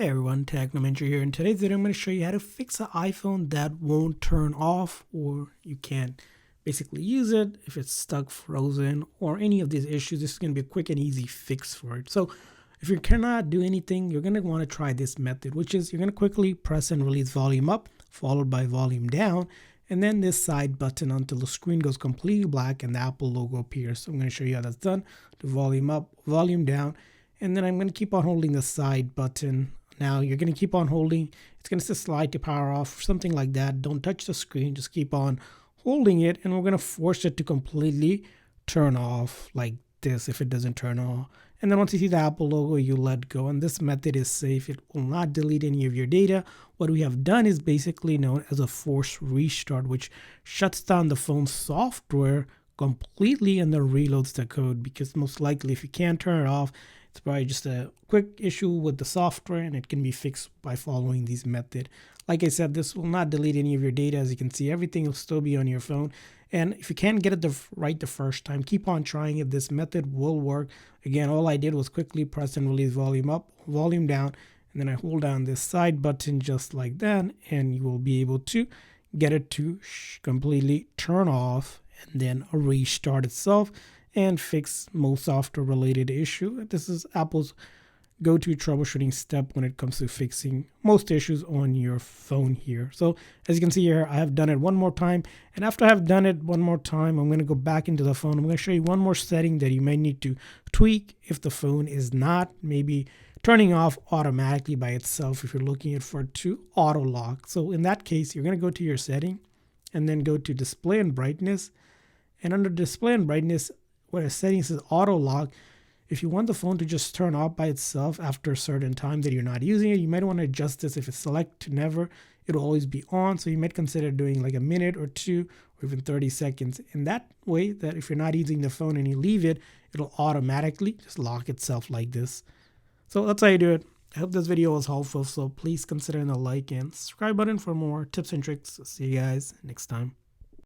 Hey everyone, Technomentary here. In today's video, I'm going to show you how to fix an iPhone that won't turn off, or you can't basically use it if it's stuck, frozen, or any of these issues. This is going to be a quick and easy fix for it. So if you cannot do anything, you're going to want to try this method, which is you're going to quickly press and release volume up, followed by volume down, and then this side button until the screen goes completely black and the Apple logo appears. So I'm going to show you how that's done. Do volume up, volume down, and then I'm going to keep on holding the side button. Now you're going to keep on holding. It's going to say slide to power off, something like that. Don't touch the screen. Just keep on holding it, and we're going to force it to completely turn off like this if it doesn't turn on. And then once you see the Apple logo, you let go. And this method is safe. It will not delete any of your data. What we have done is basically known as a forced restart, which shuts down the phone's software completely and then reloads the code, because most likely if you can't turn it off, it's probably just a quick issue with the software, and it can be fixed by following these methods. Like I said, this will not delete any of your data. As you can see, everything will still be on your phone. And if you can't get it right the first time, keep on trying it. This method will work. Again, all I did was quickly press and release volume up, volume down, and then I hold down this side button just like that, and you will be able to get it to completely turn off and then restart itself and fix most software related issue. This is Apple's go-to troubleshooting step when it comes to fixing most issues on your phone here. So as you can see here, I have done it one more time, and after I have done it one more time, I'm going to go back into the phone. I'm going to show you one more setting that you may need to tweak if the phone is not maybe turning off automatically by itself if you're looking at for to auto lock. So in that case, you're going to go to your setting and then go to display and brightness, and under display and brightness, where a setting says auto lock, if you want the phone to just turn off by itself after a certain time that you're not using it, you might want to adjust this. If it's select to never, it'll always be on. So you might consider doing like a minute or two or even 30 seconds. In that way, that if you're not using the phone and you leave it, it'll automatically just lock itself like this. So that's how you do it. I hope this video was helpful. So please consider the like and subscribe button for more tips and tricks. See you guys next time.